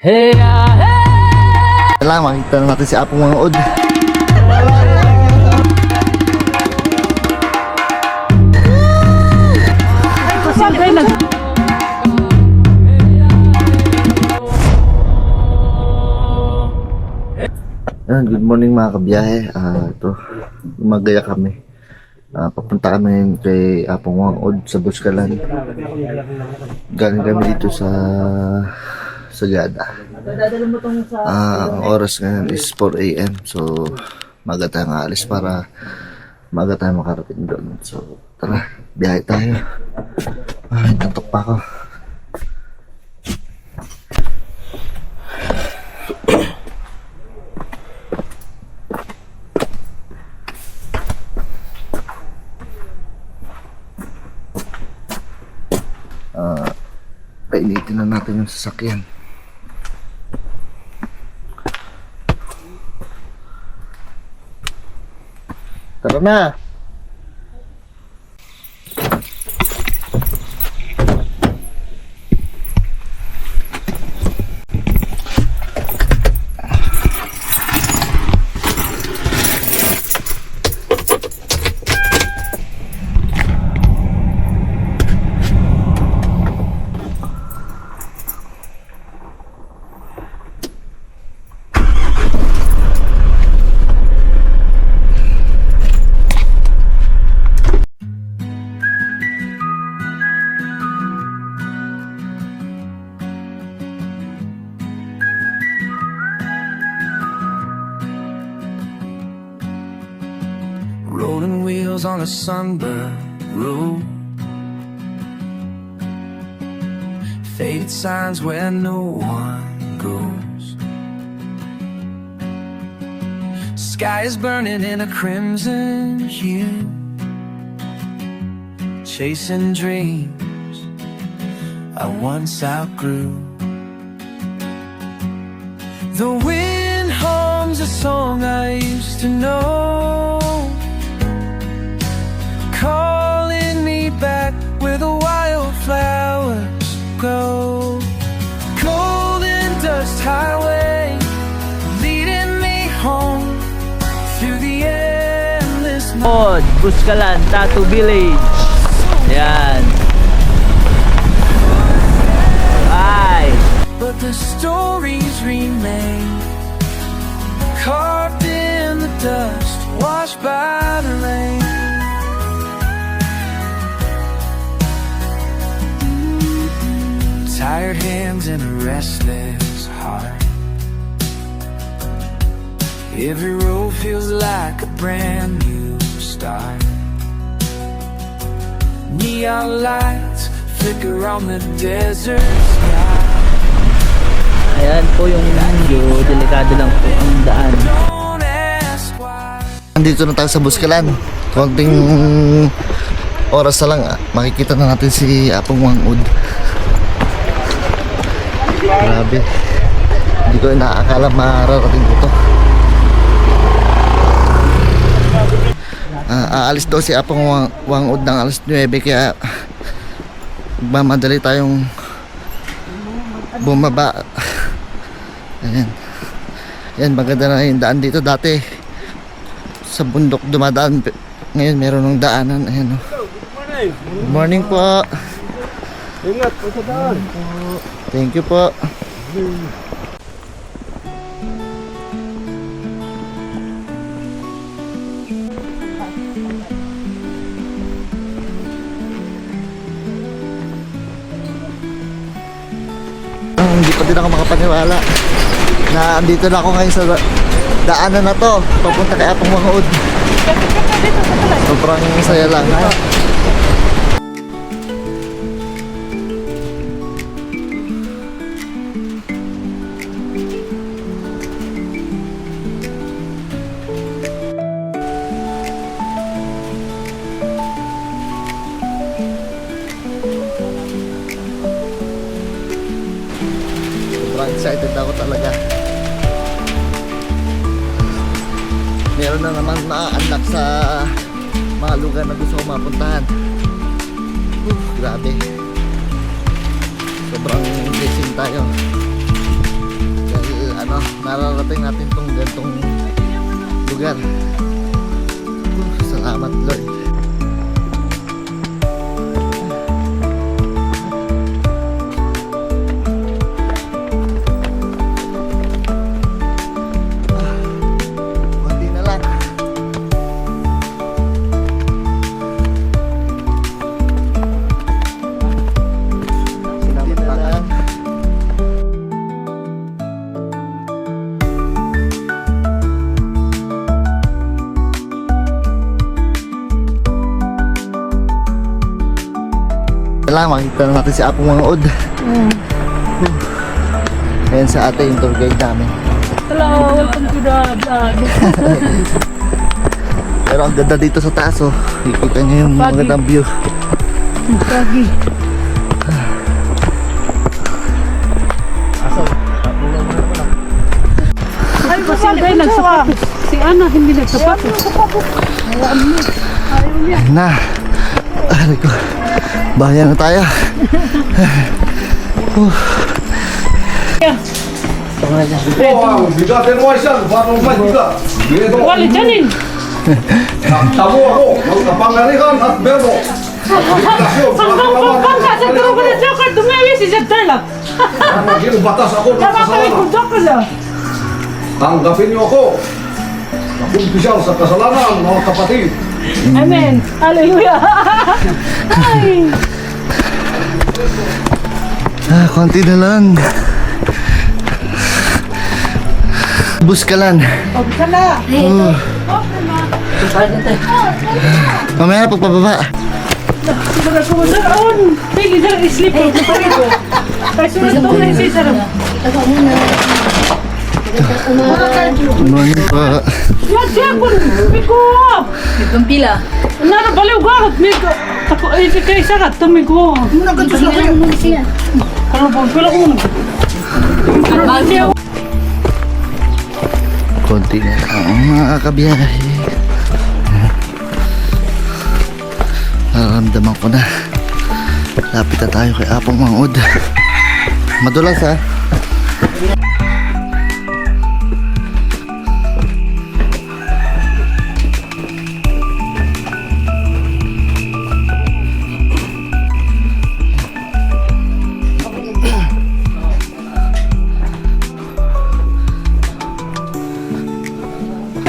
Hey, hey! Kailangan makita na natin si Apong mga od. Saan kayo nag... Good morning mga kabiyahe. Ito, gumagaya kami. Papunta kami ngayon kay Apong mga od sa Buskalan. Galing kami dito sa Sagada. Ang oras ngayon is 4 AM. So, maga tayong alis para maga tayo makarating doon. So, tara, biyahe tayo. Ay, nantok pa ako. Painitin na natin yung sasakyan. Tara na! Rolling wheels on a sunburned road, faded signs where no one goes. Sky is burning in a crimson hue, chasing dreams I once outgrew. The wind hums a song I used to know, calling me back where the wildflowers go. Cold and dust highway leading me home through the endless night. Buskalan, Tattoo Village. Yan. Bye. But the stories remain, carved in the dust, washed by the rain. Tired hands and a restless heart. Every road feels like a brand new start. Neon lights flicker on the desert sky. Ayan po yung medyo delikado lang po ang daan. Don't ask why. Nandito na tayo sa Buskalan. Konting oras na lang, makikita na natin si Apong mga od. Grabe, hindi ko inaakala mararating ko to. Aalis daw si Apong Wangod ng alas 9, kaya magmamadali tayong bumaba. Ayan, ayan, maganda na yung daan dito. Dati sa bundok dumadaan, ngayon meron ng daanan. Ayan, oh. Good morning po. Ingat po sa daan. Thank you po. Hindi pa din ako makapaniwala na andito na ako ngayon sa daanan na to papunta kay Apong mga od. Sobrang saya lang. Sobrang excited ako talaga. Meron na naman na-unlock sa mga lugar na gusto ko mapuntahan. Grabe. Sobrang blessing tayo. mararating natin tong gantong lugar. Salamat Lord. Konti na lang. Konti na lang. Wala, makikita na natin si Apo mga Od. Ayan sa ate yung tour guide namin. Hello, welcome to the vlog. Pero ang ganda dito sa taas oh. Ikita nyo yung Pagi. magandang view. Pagi. Ay, kasi dahil nagsapatos. Si Ana hindi nagsapatos. Na. Aray ko. Bahaya na tayo. Oh, bigat din mo isang, batong fight bigat. Wali janin. Tabo ako, magkapangarihan at berbo. Pangka sa turo ko na joker, dumewi si Jadala. Naging batas ako ng Tama kami kung kasalanan. joker na. Tanggapin niyo ako. Nakumpisyal sa kasalanan, mga kapatid. Amen. Hallelujah. Ay. Konti na lang. Buskalan. Mamaya na pagpababa. Sudah kumasaon. Pili dyan i-sleep ko. Ay, sudah ito na si Sarah. Good morning po. Yan siya ko. Miko. Itong pila. Nara baliw garat. Miko. Ako ay kay sarat. Tumiko. Muna ka sa kayo. Kalau po, pila ko muna. Konti na lang mga kabiyahe. Nararamdaman ko na. Lapit na tayo kay Apong Mangod. Madulas ha.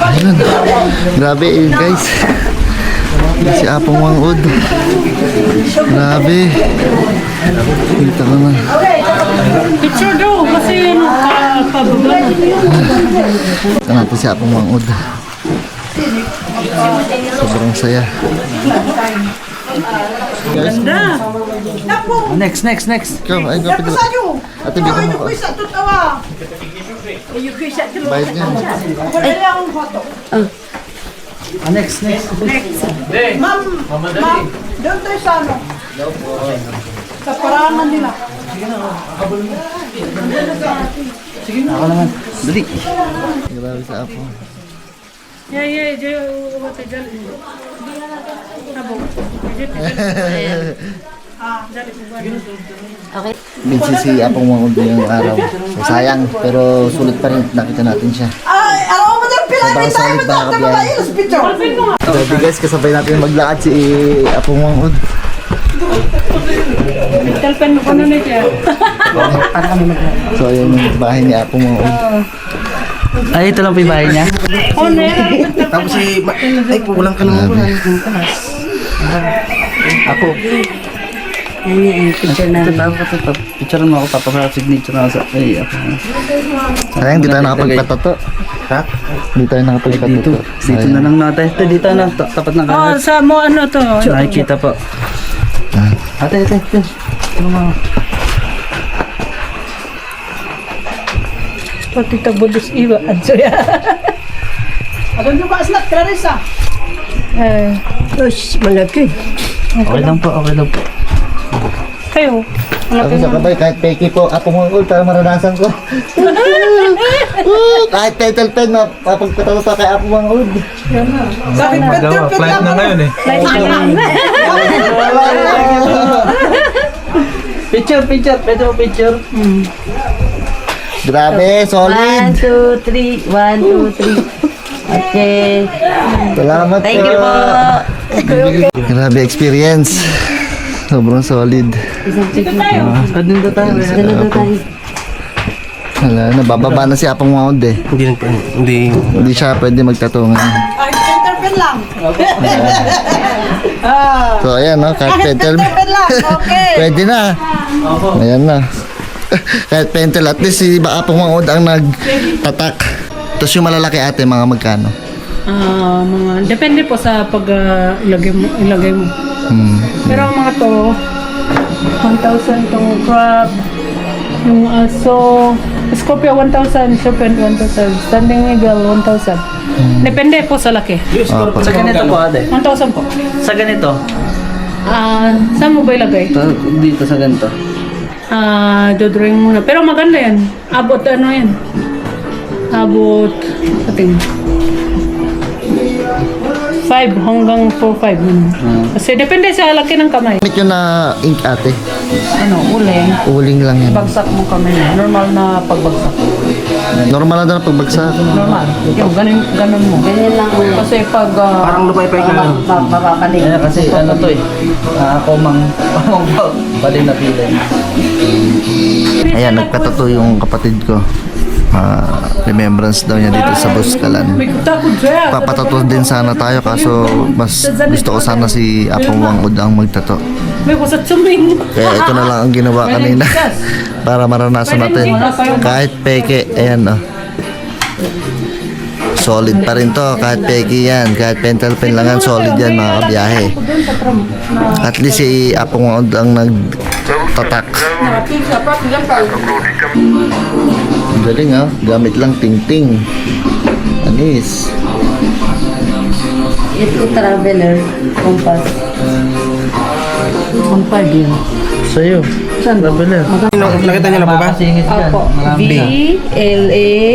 Ayun. Grabe yun guys. Si Apong Mangod. Grabe. Kita ko na. Picture daw. Kasi ano, pabulan. Ito natin si Apong Mangod. Sobrang saya. Ganda. Next. Ikaw, ay kapit na. Ate, bigyan mo ko. Bayad niya. Next. Doon tayo sa ano? Sa paranan nila. Ako naman. Dali. Grabe sa Apong. Yeah. What I tell you. Abo. Okay. Minsan si Apong Mangod yung araw. So, sayang, pero sulit pa rin. Nakita natin siya. Ay, alam mo dyan, Sobrang pinapit tayo solid mo mga dyan. Tayo kabiyahe. tayo sa picture. Grabe guys, kasabay natin maglakad si Apong Mangod. Talpen mo ko na siya. So, ayun yung bahay ni Apong Mangod. Ay, ito lang po yung bahay niya. Tapos si ay kulang ka naman Grabe. Ako. Picture mo ako, signature na ako sa... Ay, ako. Sayang, di tayo nakapagpatato. Ha? Di tayo nakapagpatato. Dito na lang natin. Dito na, tapat ng Oh, kanan. sa mo ano to? Nakikita po. Ate. Ano mo? Pati tabulos iwa. Adso ya. Alam nyo ba, Asnat, Clarissa? Ush, malaki. Okay lang po. Kayo. Ako sa kabay, kahit peki po, Apong Mangod, para maranasan ko. Kahit title pen, mapagpatato pa kay Apong Mangod. Sabi, pet lang ngayon eh. Picture. Pwede mo picture. Grabe, solid. 1, 2, 3. 1, 2, 3. Okay. Salamat Thank you po. Grabe experience. Sobrang solid. Ano na tayo? Wala, nabababa na si Apong Maud eh. Hindi siya pwede magtatungan. Ay, interpen lang. So ayan no, kahit pentel. Interpen lang, okay. Pwede na. Ayan na. Kahit pentel, at least si Apong Maud ang nagtatak. Tapos yung malalaki ate, mga magkano? Depende po sa ilagay mo. Pero ang mga to, 1,000 tong crab, yung aso, Scorpio 1,000, serpent 1,000, standing eagle 1,000. Depende po sa laki. Sa ganito po ate. 1,000 po. Sa ganito. Saan mo ba ilagay? Dito sa ganito. Dodrawing muna. Pero maganda yan. Abot ano yan? Abot, ating 5 hanggang 4-5. Kasi depende sa laki ng kamay. Gamit yun na ink ate. Uling. Uling lang yan. Bagsak mo kamay. Normal na pagbagsak. Normal na daw na pagbagsak. Normal. Yung ganun mo. Ganyan lang. Kasi pag Parang lupay-pay ka lang. Makakalig. Kasi ano to eh. Komang bali na pilay. Ayan, nagpatato yung kapatid ko. Remembrance daw niya dito sa Buskalan. may takot siya. Papatato din sana tayo kaso mas gusto ko sana si Apong Wangud ang magtato. May kusat suming. Kaya ito na lang ang ginawa kanina para maranasan natin. Kahit peke, ayan oh. Solid pa rin to, kahit peke yan, kahit pentel pen lang yan, solid yan mga kabiyahe. At least si Apong Wangud ang nagtatak. Ang galing ah, gamit lang ting-ting. Anis. Ito traveler. Compass. Ang 5 yun. Sa'yo. Saan? Traveler. Nakita niyo na po ba? Makasingit dyan. Opo. Marami. B-L-A-D-Z.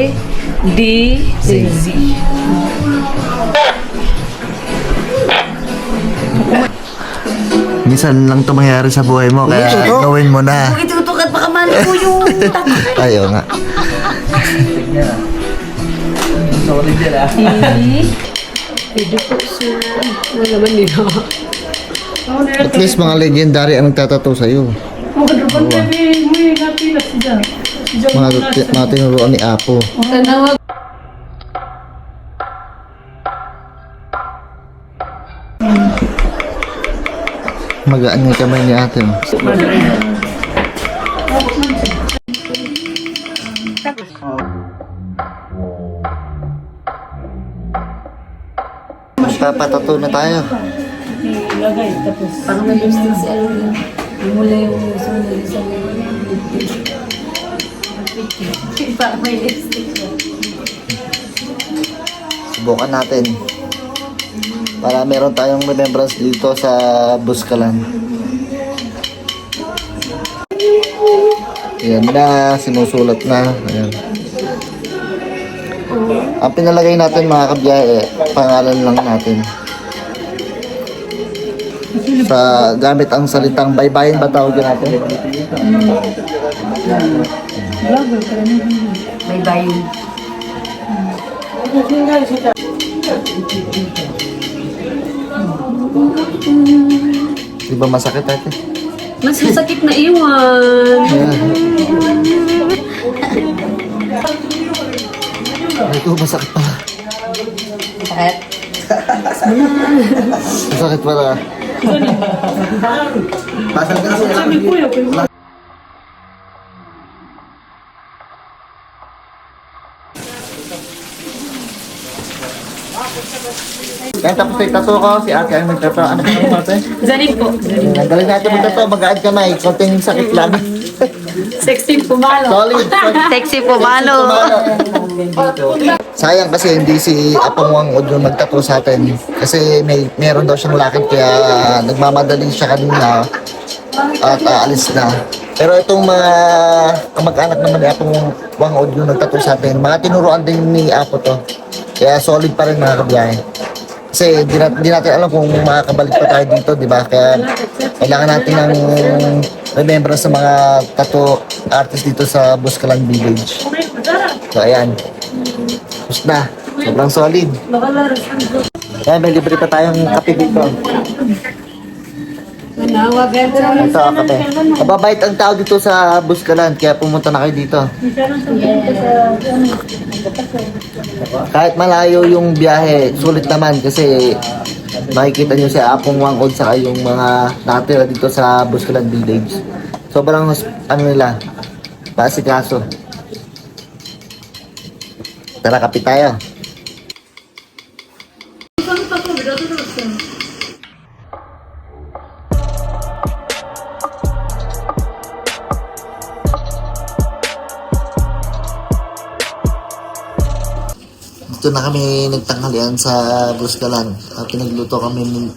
Minsan lang ito mangyayari sa buhay mo, kaya gawin mo na. Itutukat baka mali po yung Ayaw nga. Solid yan ah. Pwede po sir. Wala man nila. At least mga legendary ang nagtatato sa'yo. Mga tinuruan ni Apo. Tanawag. Magaan yung kamay ni ate. Magpapatato na tayo. Ilagay. Tapos. Parang may lipstick si Alvin. Mula yung sunod sa parang may lipstick siya. Subukan natin. Para meron tayong remembrance dito sa Buskalan. Ayan na, sinusulat na. Ayan. Ang pinalagay natin mga kabiyahe, pangalan lang natin. Sa gamit ang salitang baybayin ba tawag natin? May bayin. Di ba masakit ate? Mas masakit na iwan. Ito masakit pa. Sakit. Masakit pala. Pasal ka na. Kaya tapos ay tato ko, si ate ang nagtato. Ano ka naman ate? Zanig po. Galing natin magtato, mag-aad ka na eh. Konting sakit lang. 16 pumalo. Solid. Sexy po, malo. Sayang kasi hindi si Apong Wangud yung magtato sa atin. Kasi meron daw siyang lakad kaya nagmamadali siya kanina at aalis na. Pero itong mga kamag-anak naman ni Apong Wangud yung nagtato sa atin, mga tinuruan din ni Apo to. Kaya solid pa rin mga kabiyahe. Kasi di natin alam kung makakabalik pa tayo dito, di ba? Kaya kailangan natin ng remembrance sa mga tato artist dito sa Buscalan Village. So ayan. Tapos na. Sobrang solid. Ayan, may libre pa tayong kape dito. Ito ang kape. Mababait ang tao dito sa Buscalan, kaya pumunta na kayo dito. Kahit malayo yung biyahe, sulit naman kasi makikita nyo si Apong Wangod saka yung mga nakatira dito sa Buscalan Village. Sobrang ano nila, pasikaso. Tara, kape tayo. Dito na kami nagtanghalian sa Buscalan. Pinagluto kami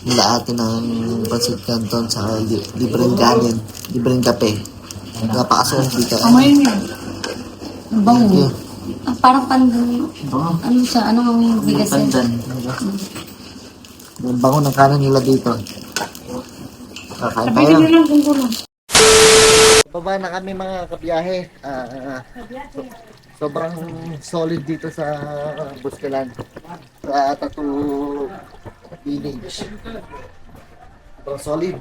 nila ate ng pancit canton sa libreng kanin, libreng kape. Napakasarap dito. Bango. Parang pandan. Ano siya? Anong bigas yan? Pandan. Yung bango ng kanin nila dito. Kakain tayo. Baba na kami mga kabiyahe. Sobrang solid dito sa Buscalan. Sa Tattoo Village. Sobrang solid.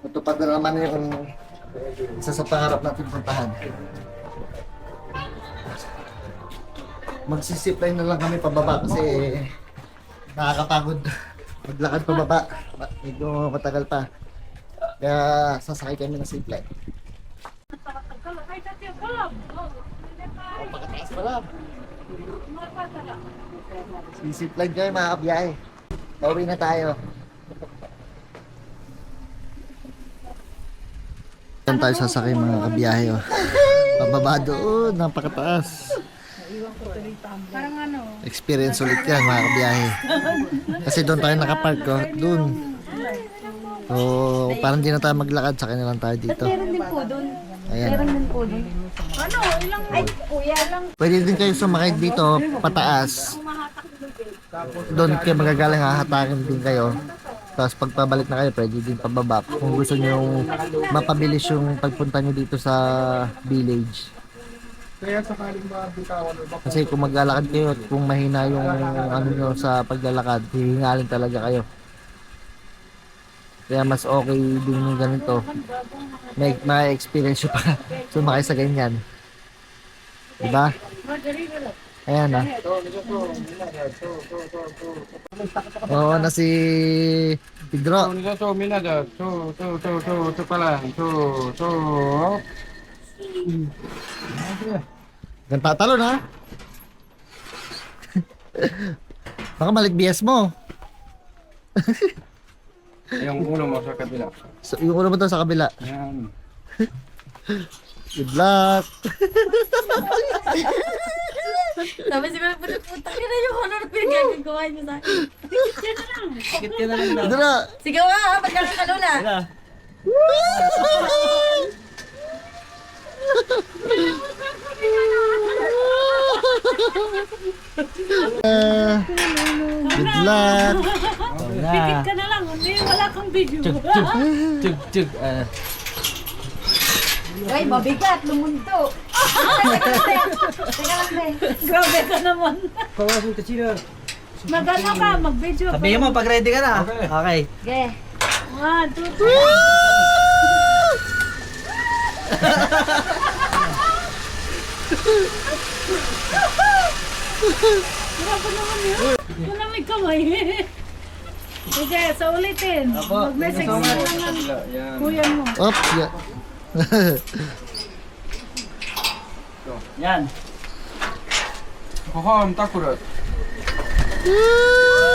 Matupad na naman yung isa sa pangarap natin puntahan. Magsisipline na lang kami pababa kasi nakakapagod maglakad pababa. Medyo matagal pa. Kaya sasakay kami ng zipline. Pakataas pala. Zipline kayo mga kabiyahe. Pauwi na tayo. Saan tayo sasakay mga kabiyahe? Oh. Pababa doon, napakataas. Experience ulit yan mga kabiyahe. Kasi doon tayo nakapark ko. Doon. So, parang di na tayo maglakad. Sakay na lang tayo dito. Meron din po doon. Ayan. Meron din po doon. Ay, kuya lang. Pwede din kayo sumakay dito, pataas. Doon kayo magagaling, hahatakin din kayo. Tapos pagpabalik na kayo, pwede din pababa. Kung gusto nyo yung mapabilis yung pagpunta nyo dito sa village. Kasi kung maglalakad kayo at kung mahina yung ano nyo sa paglalakad, hihingalin talaga kayo. Kaya mas okay din yung ganito. May experience pa sumakay sa ganyan. Diba? Ayan ah. Oo na si Pedro. Ganta talon ha? Baka maligbias mo. Yung ulo mo sa kabila. So, yung ulo mo to sa kabila. Yan. Good luck. Sabi siguro, puta ka na yung honor pinagagawa niyo sa akin. Kit ka na lang daw. Pedro. Sige nga, pagkakakalula. Wala. Good luck. Wala. Ka na lang, hindi wala kang video. Tug, tug. Ay, mabigat, lumunto. Teka lang, be. Grabe ka naman. Magano ka, mag-video. Sabihin mo pag ready ka na. Okay. Okay. 1, 2, 3. Grabe naman yun. Wala may kamay. Sige, so ulitin. Mag-message mo lang ng kuya mo. Oops. Yeah. Yan. Kohan, takurat. Woo!